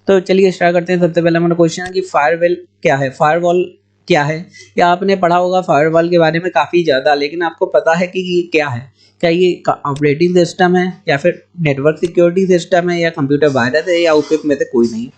तो चलिए स्टार्ट करते हैं। सबसे पहला हमारा क्वेश्चन है कि फायरवॉल क्या है। फायरवॉल क्या है, या आपने पढ़ा होगा फायरवॉल के बारे में काफ़ी ज़्यादा, लेकिन आपको पता है कि ये क्या है? क्या ये ऑपरेटिंग सिस्टम है, या फिर नेटवर्क सिक्योरिटी सिस्टम है, या कंप्यूटर वायरस है, या उपयुक्त में से कोई नहीं?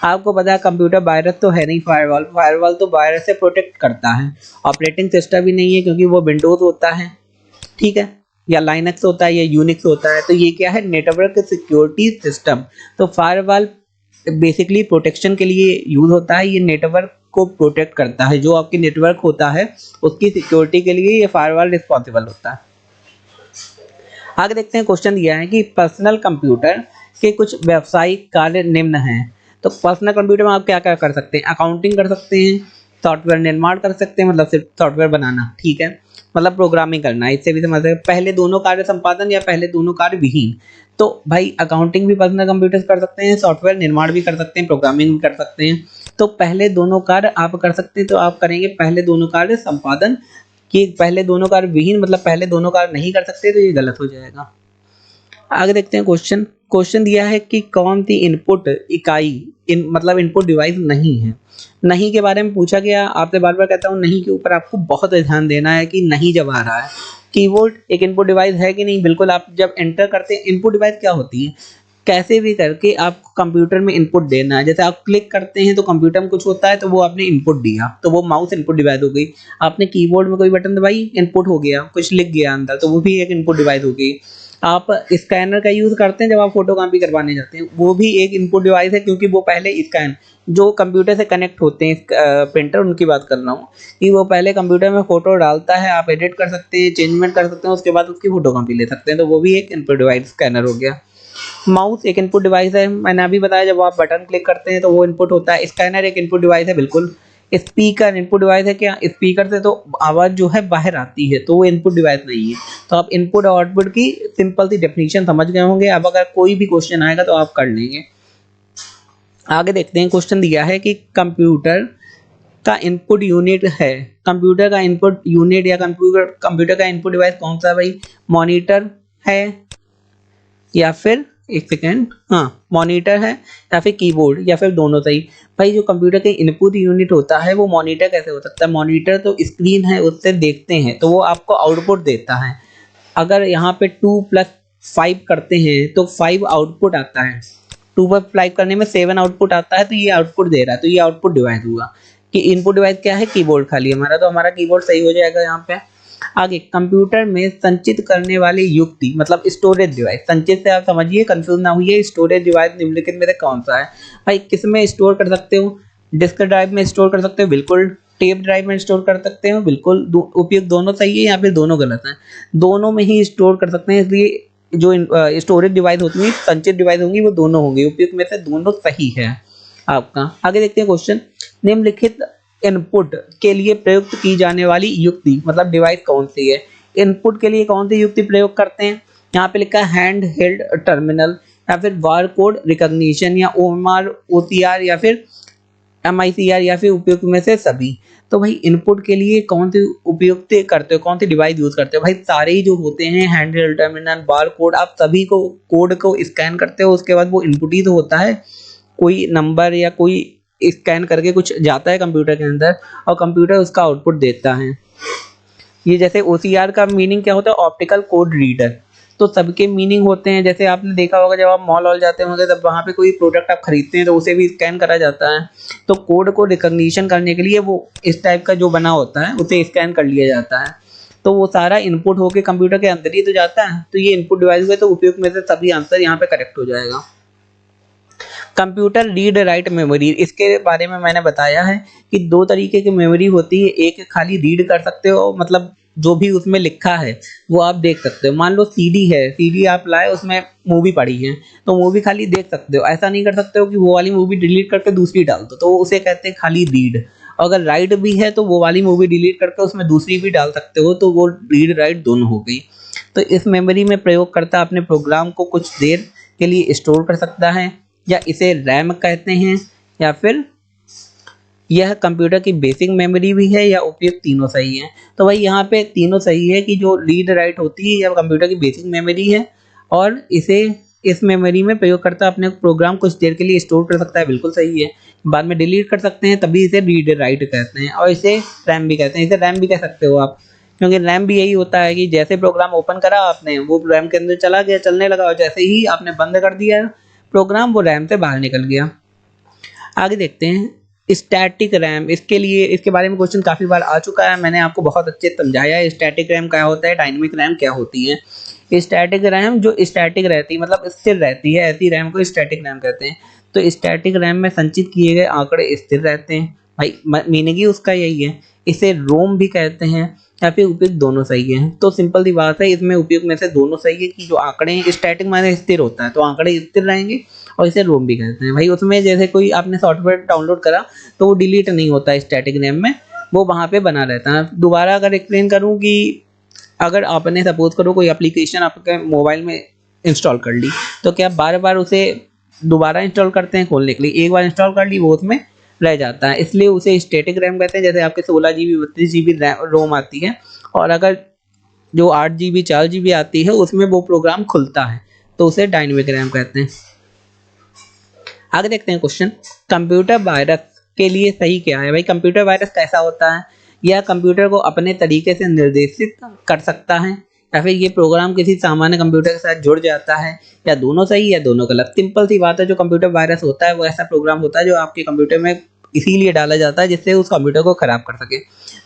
आपको पता है कंप्यूटर वायरस तो है नहीं। फायरवॉल फायरवॉल तो वायरस से प्रोटेक्ट करता है। ऑपरेटिंग सिस्टम भी नहीं है, क्योंकि वो विंडोज़ होता है, ठीक है, या लाइनक्स होता है, या यूनिक्स होता है। तो ये क्या है? Network security system. तो फायरवॉल बेसिकली प्रोटेक्शन के लिए यूज होता है। ये नेटवर्क को प्रोटेक्ट करता है। जो आपकी नेटवर्क होता है उसकी सिक्योरिटी के लिए ये फायरवॉल रिस्पॉन्सिबल होता है। आगे देखते हैं, क्वेश्चन दिया है कि पर्सनल कंप्यूटर के कुछ व्यावसायिक कार्य निम्न हैं। तो पर्सनल कंप्यूटर में आप क्या क्या कर सकते हैं? अकाउंटिंग कर सकते हैं, सॉफ्टवेयर निर्माण कर सकते हैं, मतलब सिर्फ सॉफ्टवेयर बनाना, ठीक है, मतलब प्रोग्रामिंग करना। इससे भी समझ पहले दोनों कार्य संपादन या पहले दोनों कार्य विहीन। तो भाई अकाउंटिंग भी पर्सनल कंप्यूटर कर सकते हैं, सॉफ्टवेयर निर्माण भी कर सकते हैं, प्रोग्रामिंग भी कर सकते हैं। तो पहले दोनों कार्य आप कर सकते हैं, तो आप करेंगे पहले दोनों कार्य संपादन। कि पहले दोनों कार्य विहीन मतलब पहले दोनों कार्य नहीं कर सकते, तो ये गलत हो जाएगा। आगे देखते हैं क्वेश्चन। क्वेश्चन दिया है कि कौन सी इनपुट इकाई मतलब इनपुट डिवाइस नहीं है। नहीं के बारे में पूछा गया। आपसे बार बार कहता हूँ, नहीं के ऊपर आपको बहुत ध्यान देना है कि नहीं जब आ रहा है। कीबोर्ड एक इनपुट डिवाइस है कि नहीं? बिल्कुल। आप जब एंटर करते हैं, इनपुट डिवाइस क्या होती है? कैसे भी करके आपको कंप्यूटर में इनपुट देना है। जैसे आप क्लिक करते हैं तो कंप्यूटर में कुछ होता है, तो वो आपने इनपुट दिया, तो वो माउस इनपुट डिवाइस हो गई। आपने कीबोर्ड में कोई बटन दबाई, इनपुट हो गया, कुछ लिख गया अंदर, तो वो भी एक इनपुट डिवाइस हो गई। आप स्कैनर का यूज करते हैं जब आप फोटो कॉपी करवाने जाते हैं, वो भी एक इनपुट डिवाइस है, क्योंकि वो पहले स्कैन जो कंप्यूटर से कनेक्ट होते हैं, प्रिंटर, उनकी बात कर रहा हूँ, कि वो पहले कंप्यूटर में फोटो डालता है, आप एडिट कर सकते हैं, चेंजमेंट कर सकते हैं, उसके बाद उसकी फोटो कॉपी ले सकते हैं, तो वो भी एक इनपुट डिवाइस स्कैनर हो गया। माउस एक इनपुट डिवाइस है, मैंने अभी बताया, जब आप बटन क्लिक करते हैं तो वो इनपुट होता है। स्कैनर एक इनपुट डिवाइस है, बिल्कुल। स्पीकर इनपुट डिवाइस है क्या? स्पीकर से तो आवाज जो है बाहर आती है, तो वो इनपुट डिवाइस नहीं है। तो आप इनपुट और आउटपुट की सिंपल सी डेफिनेशन समझ गए होंगे। अब अगर कोई भी क्वेश्चन आएगा तो आप कर लेंगे। आगे देखते हैं, क्वेश्चन दिया है कि कंप्यूटर का इनपुट यूनिट है। कंप्यूटर का इनपुट यूनिट या कंप्यूटर का इनपुट डिवाइस कौन सा है भाई? मॉनिटर है, या फिर एक सेकेंड, हाँ, मॉनिटर है, या फिर कीबोर्ड, या फिर दोनों सही। भाई जो कंप्यूटर के इनपुट यूनिट होता है वो मॉनिटर कैसे हो सकता है? मॉनिटर तो स्क्रीन है, उससे देखते हैं, तो वो आपको आउटपुट देता है। अगर यहाँ पे 2+5 करते हैं तो 5 आउटपुट आता है। 2+5 करने में 7 आउटपुट आता है, तो ये आउटपुट दे रहा है, तो ये आउटपुट डिवाइस हुआ। कि इनपुट डिवाइस क्या है? कीबोर्ड खाली हमारा, तो हमारा कीबोर्ड सही हो जाएगा यहाँ पे। आगे, कंप्यूटर में संचित करने वाली युक्ति मतलब स्टोरेज डिवाइस। संचित से आप समझिए, कंफ्यूज ना हुई। स्टोरेज डिवाइस निम्नलिखित में से कौन सा है? भाई किस में स्टोर कर सकते हो? डिस्क ड्राइव में स्टोर कर सकते हो, बिल्कुल। टेप ड्राइव में स्टोर कर सकते हो, बिल्कुल। उपयुक्त दोनों सही है, यहाँ पे दोनों गलत हैं। दोनों में ही स्टोर कर सकते हैं, इसलिए जो स्टोरेज डिवाइस होती है, संचित डिवाइस होंगी, वो दोनों होंगी। उपयुक्त में से दोनों सही है आपका। आगे देखते हैं क्वेश्चन। निम्नलिखित इनपुट के लिए प्रयुक्त की जाने वाली युक्ति मतलब डिवाइस कौन सी है? इनपुट के लिए कौन सी युक्ति प्रयोग करते हैं? यहाँ पे लिखा है हैंड हेल्ड टर्मिनल, या फिर बार कोड रिकॉग्निशन, या ओएमआर, ओसीआर, या फिर एमआईसीआर, या फिर उपयुक्त में से सभी। तो भाई इनपुट के लिए कौन सी उपयुक्त करते हो, कौन सी डिवाइस यूज करते हो? भाई सारे ही जो होते हैं, hand held terminal, bar code, आप सभी को कोड को स्कैन करते हो, उसके बाद वो इनपुट ही तो होता है। कोई नंबर या कोई स्कैन करके कुछ जाता है कंप्यूटर के अंदर, और कंप्यूटर उसका आउटपुट देता है। ये जैसे ओसीआर का मीनिंग क्या होता है? Optical code reader. तो सबके मीनिंग होते हैं। जैसे आपने देखा होगा, जब आप मॉल वॉल जाते होंगे, तब वहाँ पे कोई प्रोडक्ट आप खरीदते हैं तो उसे भी स्कैन करा जाता है। तो कोड को रिकॉग्निशन करने के लिए वो इस टाइप का जो बना होता है, उसे स्कैन कर लिया जाता है। तो वो सारा इनपुट होके कंप्यूटर के अंदर ही तो जाता है। तो ये इनपुट डिवाइस हुए, तो उपयुक्त में से सभी आंसर यहाँ पे करेक्ट हो जाएगा। कंप्यूटर रीड राइट मेमोरी, इसके बारे में मैंने बताया है कि दो तरीके की मेमोरी होती है। एक खाली रीड कर सकते हो, मतलब जो भी उसमें लिखा है वो आप देख सकते हो। मान लो सीडी है, सीडी आप लाए, उसमें मूवी पड़ी है, तो मूवी खाली देख सकते हो। ऐसा नहीं कर सकते हो कि वो वाली मूवी डिलीट करके दूसरी डाल दो, तो उसे कहते हैं खाली रीड। अगर राइट भी है तो वो वाली मूवी डिलीट करके उसमें दूसरी भी डाल सकते हो, तो वो रीड राइट दोनों हो गई। तो इस मेमोरी में प्रयोगकर्ता अपने प्रोग्राम को कुछ देर के लिए स्टोर कर सकता है, या इसे रैम कहते हैं, या फिर यह कंप्यूटर की बेसिक मेमोरी भी है, या उपयुक्त तीनों सही है। तो भाई यहाँ पे तीनों सही है कि जो रीड राइट होती है या कंप्यूटर की बेसिक मेमोरी है, और इसे इस मेमोरी में प्रयोगकर्ता अपने प्रोग्राम कुछ देर के लिए स्टोर कर सकता है, बिल्कुल सही है। बाद में डिलीट कर सकते हैं, तभी इसे रीड राइट कहते हैं। और इसे रैम भी कहते हैं, इसे रैम भी कह सकते हो आप, क्योंकि रैम भी यही होता है कि जैसे प्रोग्राम ओपन करा आपने, वो रैम के अंदर चला गया, चलने लगा, और जैसे ही आपने बंद कर दिया प्रोग्राम, वो रैम से बाहर निकल गया। आगे देखते हैं स्टैटिक रैम। इसके लिए, इसके बारे में क्वेश्चन काफ़ी बार आ चुका है, मैंने आपको बहुत अच्छे समझाया है स्टैटिक रैम क्या होता है, डायनेमिक रैम क्या होती है। स्टैटिक रैम जो स्टैटिक रहती है, मतलब स्थिर रहती है, ऐसी रैम को स्टैटिक रैम कहते हैं। तो स्टैटिक रैम में संचित किए गए आंकड़े स्थिर रहते हैं, भाई मीनिंग ही उसका यही है। इसे रोम भी कहते हैं, या फिर उपयुक्त, दोनों सही है। तो सिंपल सी बात है, इसमें उपयुक्त में से दोनों सही है कि जो आंकड़े हैं, स्टैटिक माने स्थिर होता है, तो आंकड़े स्थिर रहेंगे, और इसे रोम भी कहते हैं। भाई उसमें जैसे कोई आपने सॉफ्टवेयर डाउनलोड करा तो वो डिलीट नहीं होता है स्टैटिक रैम में, वो वहाँ पे बना रहता है। दोबारा अगर एक्सप्लेन करूँ कि अगर आपने सपोज करो कोई एप्लीकेशन आपके मोबाइल में इंस्टॉल कर ली, तो क्या बार बार उसे दोबारा इंस्टॉल करते हैं खोलने के लिए? एक बार इंस्टॉल कर ली वो उसमें रह जाता है, इसलिए उसे स्टैटिक रैम कहते हैं। जैसे आपके 16 GB 32 GB रोम आती है, और अगर जो 8 GB 4 GB आती है उसमें वो प्रोग्राम खुलता है, तो उसे डायनेमिक रैम कहते हैं। आगे देखते हैं क्वेश्चन, कंप्यूटर वायरस के लिए सही क्या है? भाई कंप्यूटर वायरस कैसा होता है? यह कंप्यूटर को अपने तरीके से निर्देशित कर सकता है, या फिर ये प्रोग्राम किसी सामान्य कंप्यूटर के साथ जुड़ जाता है, या दोनों सही या दोनों गलत। सिंपल सी बात है, जो कंप्यूटर वायरस होता है वो ऐसा प्रोग्राम होता है जो आपके कंप्यूटर में इसीलिए डाला जाता है जिससे उस कंप्यूटर को खराब कर सके।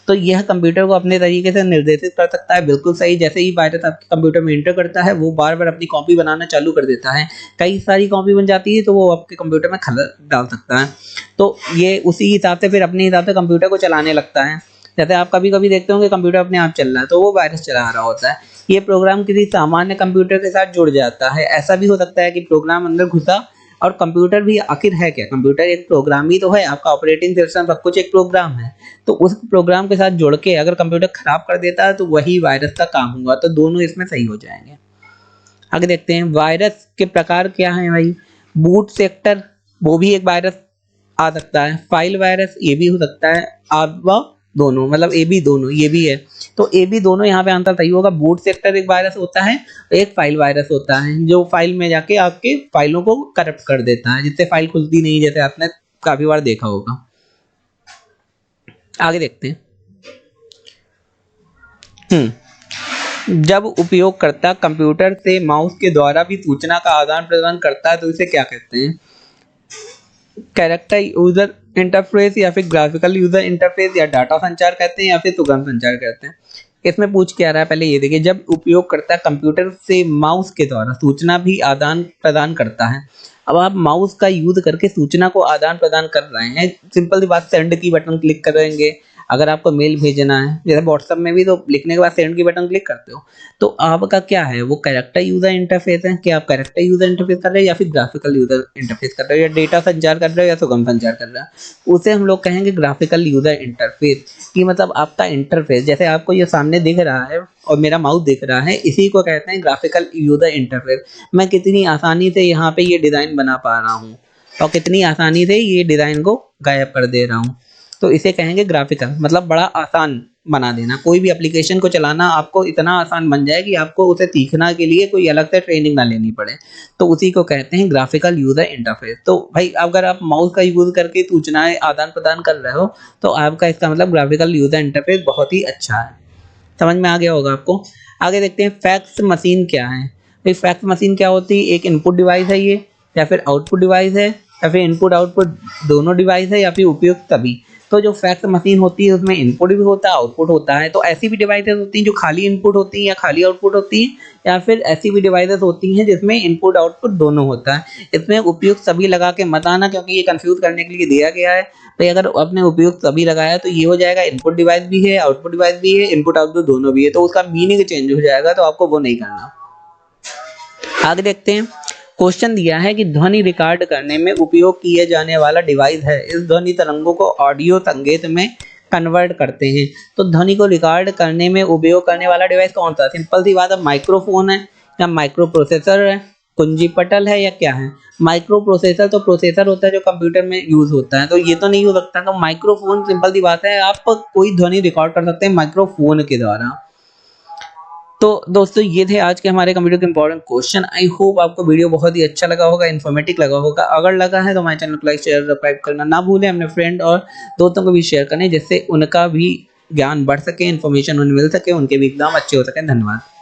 तो यह कंप्यूटर को अपने तरीके से निर्देशित कर सकता है, बिल्कुल सही। जैसे ही वायरस आपके कंप्यूटर में एंटर करता है, वो बार बार अपनी कॉपी बनाना चालू कर देता है, कई सारी कॉपी बन जाती है, तो वो आपके कंप्यूटर में खलल डाल सकता है। तो ये उसी हिसाब से फिर अपने हिसाब से कंप्यूटर को चलाने लगता है। जैसे आप कभी कभी देखते होंगे कंप्यूटर अपने आप चल रहा है, तो वो वायरस चला रहा होता है। ये प्रोग्राम किसी सामान्य कंप्यूटर के साथ जुड़ जाता है। ऐसा भी हो सकता है कि प्रोग्राम अंदर घुसा, और कंप्यूटर भी आखिर है क्या, कंप्यूटर एक प्रोग्राम ही तो है, आपका ऑपरेटिंग सिस्टम सब कुछ एक प्रोग्राम है। तो उस प्रोग्राम के साथ जुड़ के अगर कंप्यूटर खराब कर देता है, तो वही वायरस का काम होगा। तो दोनों इसमें सही हो जाएंगे। आगे देखते हैं वायरस के प्रकार क्या है भाई। बूट सेक्टर, वो भी एक वायरस आ सकता है। फाइल वायरस, ये भी हो सकता है। आप दोनों, मतलब ए बी दोनों, ये भी है। तो ए बी दोनों यहाँ पे आंसर सही होगा। बूट सेक्टर एक वायरस होता है, एक फाइल वायरस होता है, जो फाइल में जाके आपके फाइलों को करप्ट कर देता है, जिससे फाइल खुलती नहीं, जैसे आपने काफी बार देखा होगा। आगे देखते हैं। जब उपयोगकर्ता कंप्यूटर से माउस के द्वारा भी सूचना का आदान प्रदान करता है, तो इसे क्या कहते हैं? कैरेक्टर यूजर इंटरफेस, या फिर ग्राफिकल यूजर इंटरफेस, या डाटा संचार कहते हैं, या फिर सुगम संचार कहते हैं। इसमें पूछ क्या रहा है, पहले ये देखिए। जब उपयोगकर्ता कंप्यूटर से माउस के द्वारा सूचना भी आदान प्रदान करता है, अब आप माउस का यूज करके सूचना को आदान प्रदान कर रहे हैं। सिंपल सी बात, सेंड की बटन क्लिक करेंगे, अगर आपको मेल भेजना है, जैसे व्हाट्सएप में भी तो लिखने के बाद सेंड की बटन क्लिक करते हो, तो आपका क्या है, वो कैरेक्टर यूजर इंटरफेस है। क्या आप कैरेक्टर यूजर इंटरफेस कर रहे हैं, या फिर ग्राफिकल यूजर इंटरफेस कर रहे हो, या डेटा संचार कर रहे हो, या सुगम संचार कर रहे हो? उसे हम लोग कहेंगे ग्राफिकल यूजर इंटरफेस। कि मतलब आपका इंटरफेस, जैसे आपको ये सामने दिख रहा है और मेरा माउस दिख रहा है, इसी को कहते हैं ग्राफिकल यूजर इंटरफेस। मैं कितनी आसानी से यहाँ पे ये डिजाइन बना पा रहा हूँ, और कितनी आसानी से ये डिजाइन को गायब कर दे रहा हूँ, तो इसे कहेंगे ग्राफिकल। मतलब बड़ा आसान बना देना, कोई भी एप्लीकेशन को चलाना आपको इतना आसान बन जाए कि आपको उसे सीखना के लिए कोई अलग से ट्रेनिंग ना लेनी पड़े, तो उसी को कहते हैं ग्राफिकल यूजर इंटरफेस। तो भाई अगर आप माउस का यूज करके सूचनाएं आदान प्रदान कर रहे हो, तो आपका इसका मतलब ग्राफिकल यूजर इंटरफेस बहुत ही अच्छा है। समझ में आ गया होगा आपको। आगे देखते हैं फैक्स मशीन क्या है। भाई फैक्स मशीन क्या होती है? एक इनपुट डिवाइस है ये, या फिर आउटपुट डिवाइस है, या फिर इनपुट आउटपुट दोनों डिवाइस है, या फिर उपयुक्त सभी। तो जो फैक्स मशीन होती है उसमें इनपुट भी होता है, आउटपुट होता है। तो ऐसी भी डिवाइसेस होती हैं जो खाली इनपुट होती हैं या खाली आउटपुट होती हैं, या फिर ऐसी भी डिवाइसेस होती हैं जिसमें इनपुट आउटपुट दोनों होता है। इसमें उपयुक्त सभी लगा के मत आना, क्योंकि ये कंफ्यूज करने के लिए दिया गया है। भाई अगर आपने उपयुक्त सभी लगाया तो ये हो जाएगा इनपुट डिवाइस भी है, आउटपुट डिवाइस भी है, इनपुट आउटपुट दोनों भी है, तो उसका मीनिंग चेंज हो जाएगा, तो आपको वो नहीं करना। आगे देखते हैं। क्वेश्चन दिया है कि ध्वनि रिकॉर्ड करने में उपयोग किए जाने वाला डिवाइस है, इस ध्वनि तरंगों को ऑडियो संकेत में कन्वर्ट करते हैं। तो ध्वनि को रिकॉर्ड करने में उपयोग करने वाला डिवाइस कौन सा? सिंपल सी बात है, माइक्रोफोन है, या माइक्रो प्रोसेसर है, कुंजी पटल है, या क्या है? माइक्रो प्रोसेसर तो प्रोसेसर होता है जो कंप्यूटर में यूज होता है, तो ये तो नहीं हो सकता। तो माइक्रोफोन, सिंपल सी बात है, आप कोई ध्वनि रिकॉर्ड कर सकते हैं माइक्रोफोन के द्वारा। तो दोस्तों ये थे आज के हमारे कंप्यूटर के इंपॉर्टेंट क्वेश्चन। आई होप आपको वीडियो बहुत ही अच्छा लगा होगा, इन्फॉर्मेटिव लगा होगा। अगर लगा है तो हमारे चैनल को लाइक शेयर सब्सक्राइब करना ना भूलें, अपने फ्रेंड और दोस्तों को भी शेयर करें जिससे उनका भी ज्ञान बढ़ सके, इन्फॉर्मेशन उन्हें मिल सके, उनके भी एग्जाम अच्छे हो सके। धन्यवाद।